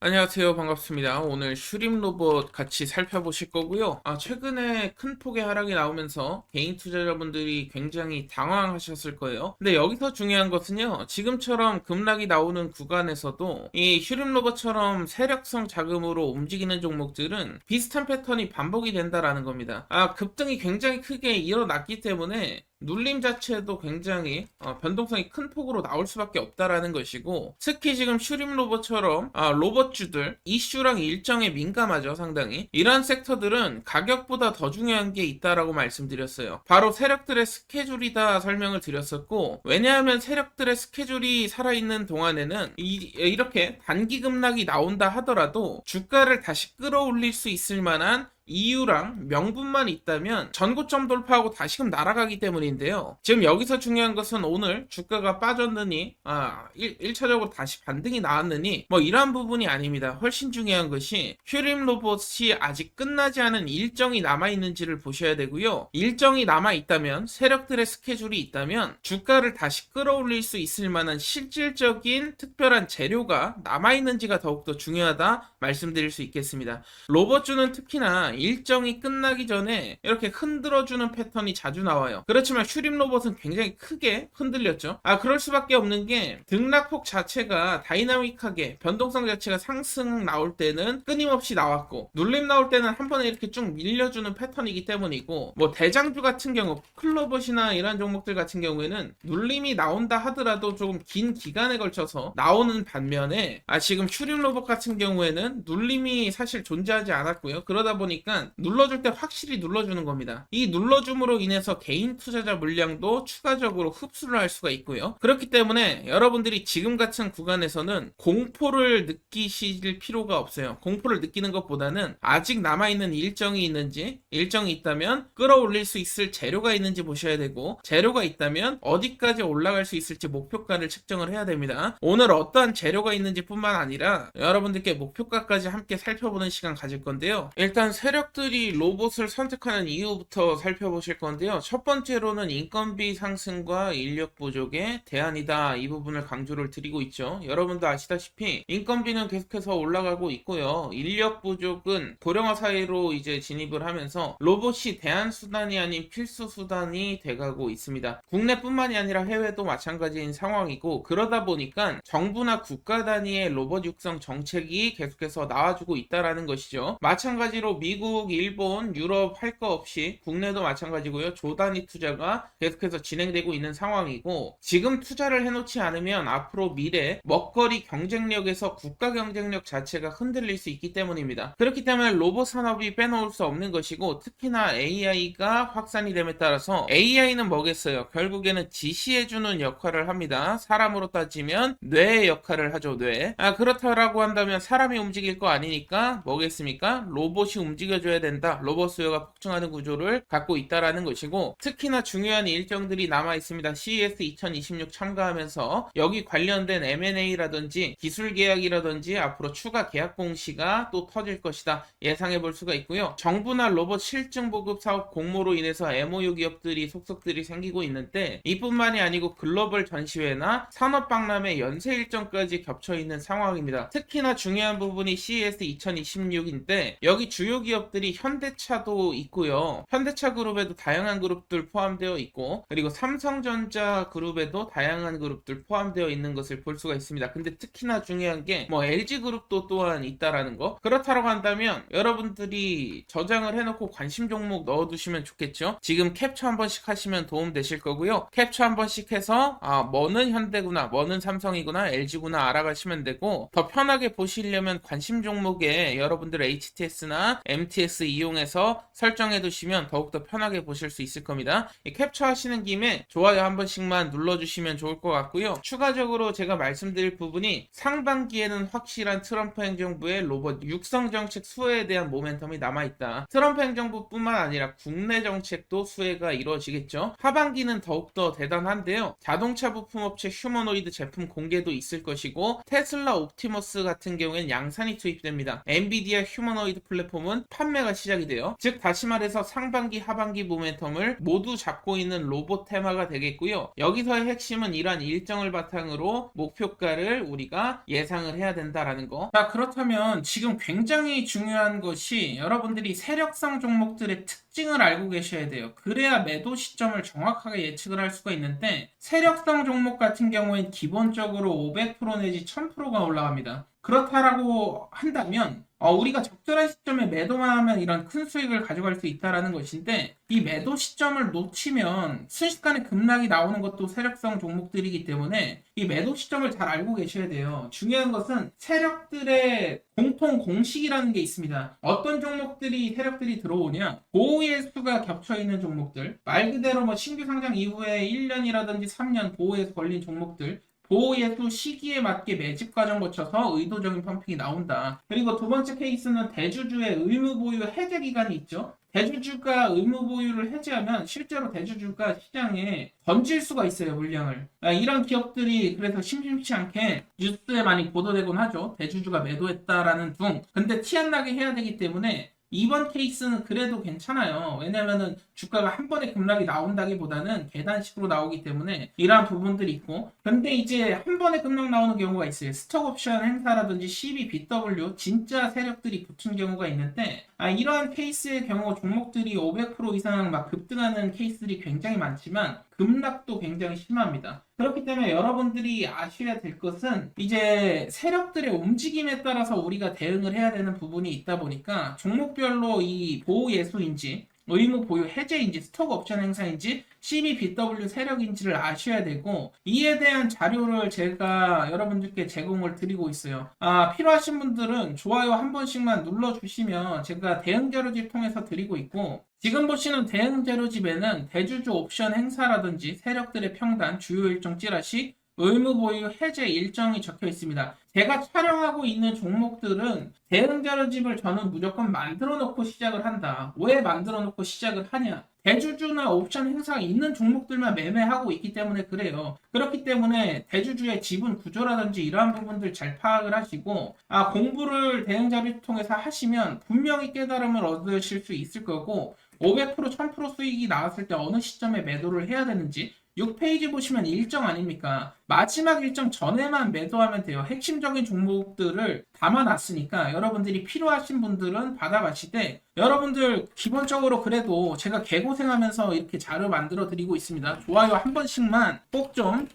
안녕하세요. 반갑습니다. 오늘 슈림 로봇 같이 살펴보실 거고요. 최근에 큰 폭의 하락이 나오면서 개인 투자자분들이 굉장히 당황하셨을 거예요. 근데 여기서 중요한 것은요. 지금처럼 급락이 나오는 구간에서도 이 슈림 로봇처럼 세력성 자금으로 움직이는 종목들은 비슷한 패턴이 반복이 된다라는 겁니다. 급등이 굉장히 크게 일어났기 때문에 눌림 자체도 굉장히 변동성이 큰 폭으로 나올 수밖에 없다라는 것이고, 특히 지금 슈림 로봇처럼 로봇주들 이슈랑 일정에 민감하죠. 상당히 이러한 섹터들은 가격보다 더 중요한 게 있다라고 말씀드렸어요. 바로 세력들의 스케줄이다 설명을 드렸었고, 왜냐하면 세력들의 스케줄이 살아있는 동안에는 이렇게 단기 급락이 나온다 하더라도 주가를 다시 끌어올릴 수 있을 만한 이유랑 명분만 있다면 전고점 돌파하고 다시금 날아가기 때문인데요. 지금 여기서 중요한 것은 오늘 주가가 빠졌느니 1차적으로 다시 반등이 나왔느니 뭐 이러한 부분이 아닙니다. 훨씬 중요한 것이 슈림 로봇이 아직 끝나지 않은 일정이 남아있는지를 보셔야 되고요. 일정이 남아있다면, 세력들의 스케줄이 있다면 주가를 다시 끌어올릴 수 있을 만한 실질적인 특별한 재료가 남아있는지가 더욱더 중요하다 말씀드릴 수 있겠습니다. 로봇주는 특히나 일정이 끝나기 전에 이렇게 흔들어주는 패턴이 자주 나와요. 그렇지만 슈림 로봇은 굉장히 크게 흔들렸죠. 그럴 수밖에 없는 게 등락폭 자체가 다이나믹하게 변동성 자체가 상승 나올 때는 끊임없이 나왔고, 눌림 나올 때는 한 번에 이렇게 쭉 밀려주는 패턴이기 때문이고, 뭐 대장주 같은 경우 클로봇이나 이런 종목들 같은 경우에는 눌림이 나온다 하더라도 조금 긴 기간에 걸쳐서 나오는 반면에 지금 슈림 로봇 같은 경우에는 눌림이 사실 존재하지 않았고요. 그러다 보니까 눌러줄 때 확실히 눌러주는 겁니다. 이 눌러줌으로 인해서 개인 투자자 물량도 추가적으로 흡수를 할 수가 있고요. 그렇기 때문에 여러분들이 지금 같은 구간에서는 공포를 느끼실 필요가 없어요. 공포를 느끼는 것보다는 아직 남아있는 일정이 있는지, 일정이 있다면 끌어올릴 수 있을 재료가 있는지 보셔야 되고, 재료가 있다면 어디까지 올라갈 수 있을지 목표가를 측정을 해야 됩니다. 오늘 어떠한 재료가 있는지 뿐만 아니라 여러분들께 목표가까지 함께 살펴보는 시간 가질 건데요. 일단 세력들이 로봇을 선택하는 이유부터 살펴보실 건데요. 첫 번째로는 인건비 상승과 인력 부족의 대안이다. 이 부분을 강조를 드리고 있죠. 여러분도 아시다시피 인건비는 계속해서 올라가고 있고요. 인력 부족은 고령화 사회로 이제 진입을 하면서 로봇이 대안 수단이 아닌 필수 수단이 돼가고 있습니다. 국내뿐만이 아니라 해외도 마찬가지인 상황이고, 그러다 보니까 정부나 국가 단위의 로봇 육성 정책이 계속해서 나와주고 있다라는 것이죠. 마찬가지로 미국, 일본, 유럽 할 거 없이 국내도 마찬가지고요. 조단위 투자가 계속해서 진행되고 있는 상황이고, 지금 투자를 해놓지 않으면 앞으로 미래 먹거리 경쟁력에서 국가 경쟁력 자체가 흔들릴 수 있기 때문입니다. 그렇기 때문에 로봇 산업이 빼놓을 수 없는 것이고, 특히나 AI가 확산이 됨에 따라서 AI는 뭐겠어요? 결국에는 지시해주는 역할을 합니다. 사람으로 따지면 뇌의 역할을 하죠. 뇌. 그렇다라고 한다면 사람이 움직일 거 아니니까 뭐겠습니까? 로봇이 움직여줘야 된다. 로봇 수요가 폭증하는 구조를 갖고 있다라는 것이고, 특히나 중요한 일정들이 남아 있습니다. CES 2026 참가하면서 여기 관련된 M&A라든지 기술 계약이라든지 앞으로 추가 계약 공시가 또 터질 것이다. 예상해 볼 수가 있고요. 정부나 로봇 실증 보급 사업 공모로 인해서 MOU 기업들이 속속들이 생기고 있는데, 이뿐만이 아니고 글로벌 전시회나 산업박람회 연세 일정까지 겹쳐 있는 상황입니다. 특히나 중요한 부분이 CES 2026인데 여기 주요 기업들이 현대차도 있고요. 현대차 그룹에도 다양한 그룹들 포함되어 있고, 그리고 삼성전자 그룹에도 다양한 그룹들 포함되어 있는 것을 볼 수가 있습니다. 근데 특히나 중요한 게 뭐 LG 그룹도 또한 있다라는 거. 그렇다고 한다면 여러분들이 저장을 해놓고 관심 종목 넣어두시면 좋겠죠. 지금 캡처 한 번씩 하시면 도움 되실 거고요. 캡처 한 번씩 해서 뭐는 현대구나, 뭐는 삼성이구나, LG구나 알아가시면 되고, 더 편하게 보시려면 관심 종목에 여러분들 HTS나 MTS 이용해서 설정해 두시면 더욱더 편하게 보실 수 있을 겁니다. 캡처 하시는 김에 좋아요 한 번씩만 눌러주시면 좋을 것 같고요. 추가적으로 제가 말씀드릴 부분이 상반기에는 확실한 트럼프 행정부의 로봇 육성 정책 수혜에 대한 모멘텀이 남아있다. 트럼프 행정부뿐만 아니라 국내 정책도 수혜가 이루어지겠죠. 하반기는 더욱더 대단한데요. 자동차 부품업체 휴머노이드 제품 공개도 있을 것이고, 테슬라 옵티머스 같은 경우에는 양산이 투입됩니다. 엔비디아 휴머노이드 플랫폼은 판매가 시작이 돼요. 즉 다시 말해서 상반기 하반기 모멘텀을 모두 잡고 있는 로봇 테마가 되겠고요. 여기서의 핵심은 이러한 일정을 바탕으로 목표가를 우리가 예상을 해야 된다라는 거. 자, 그렇다면 지금 굉장히 중요한 것이 여러분들이 세력성 종목들의 특징을 알고 계셔야 돼요. 그래야 매도 시점을 정확하게 예측을 할 수가 있는데, 세력성 종목 같은 경우엔 기본적으로 500% 내지 1000%가 올라갑니다. 그렇다라고 한다면 우리가 적절한 시점에 매도만 하면 이런 큰 수익을 가져갈 수 있다라는 것인데, 이 매도 시점을 놓치면 순식간에 급락이 나오는 것도 세력성 종목들이기 때문에 이 매도 시점을 잘 알고 계셔야 돼요. 중요한 것은 세력들의 공통 공식이라는 게 있습니다. 어떤 종목들이 세력들이 들어오냐, 보호예수가 겹쳐있는 종목들, 말 그대로 뭐 신규 상장 이후에 1년이라든지 3년 보호예수 걸린 종목들, 보호예수 시기에 맞게 매집 과정 거쳐서 의도적인 펌핑이 나온다. 그리고 두 번째 케이스는 대주주의 의무 보유 해제 기간이 있죠. 대주주가 의무 보유를 해제하면 실제로 대주주가 시장에 던질 수가 있어요, 물량을. 이런 기업들이 그래서 심심치 않게 뉴스에 많이 보도되곤 하죠. 대주주가 매도했다라는 둥. 근데 티 안 나게 해야 되기 때문에 이번 케이스는 그래도 괜찮아요. 왜냐면은 주가가 한 번에 급락이 나온다기보다는 계단식으로 나오기 때문에 이러한 부분들이 있고, 근데 이제 한 번에 급락 나오는 경우가 있어요. 스톡옵션 행사라든지 CBBW 진짜 세력들이 붙은 경우가 있는데, 이러한 케이스의 경우 종목들이 500% 이상 막 급등하는 케이스들이 굉장히 많지만 급락도 굉장히 심합니다. 그렇기 때문에 여러분들이 아셔야 될 것은 이제 세력들의 움직임에 따라서 우리가 대응을 해야 되는 부분이 있다 보니까 종목별로 이 보호 예수인지 의무 보유 해제인지 스톡 옵션 행사인지 CBBW 세력인지를 아셔야 되고, 이에 대한 자료를 제가 여러분들께 제공을 드리고 있어요. 필요하신 분들은 좋아요 한 번씩만 눌러주시면 제가 대응 자료집 통해서 드리고 있고, 지금 보시는 대응 자료집에는 대주주 옵션 행사라든지 세력들의 평단, 주요 일정 찌라시, 의무 보유 해제 일정이 적혀 있습니다. 제가 촬영하고 있는 종목들은 대응 자료집을 저는 무조건 만들어 놓고 시작을 한다. 왜 만들어 놓고 시작을 하냐? 대주주나 옵션 행사가 있는 종목들만 매매하고 있기 때문에 그래요. 그렇기 때문에 대주주의 지분 구조라든지 이러한 부분들 잘 파악을 하시고, 공부를 대응 자료 통해서 하시면 분명히 깨달음을 얻으실 수 있을 거고, 500% 1000% 수익이 나왔을 때 어느 시점에 매도를 해야 되는지 6페이지 보시면 일정 아닙니까? 마지막 일정 전에만 매도하면 돼요. 핵심적인 종목들을 담아놨으니까 여러분들이 필요하신 분들은 받아가시되, 여러분들 기본적으로 그래도 제가 개고생하면서 이렇게 자료 만들어 드리고 있습니다. 좋아요 한 번씩만 꼭 좀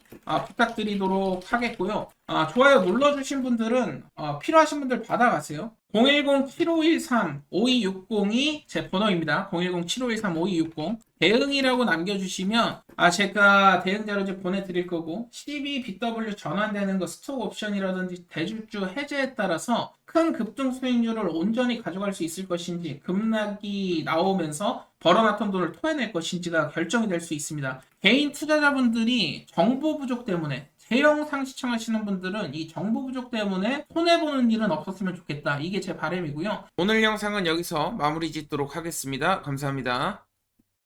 부탁드리도록 하겠고요. 좋아요 눌러주신 분들은 필요하신 분들 받아가세요. 010-7513-5260이 제 번호입니다. 010-7513-5260 대응이라고 남겨주시면 제가 대응 자료집 보내드릴 거고, CBBW 전환되는 거 스톡 옵션이라든지 대주주 해제에 따라서 큰 급등 수익률을 온전히 가져갈 수 있을 것인지, 급락이 나오면서 벌어놨던 돈을 토해낼 것인지가 결정이 될 수 있습니다. 개인 투자자분들이 정보 부족 때문에, 제 영상 시청하시는 분들은 이 정보 부족 때문에 손해보는 일은 없었으면 좋겠다. 이게 제 바람이고요. 오늘 영상은 여기서 마무리 짓도록 하겠습니다. 감사합니다.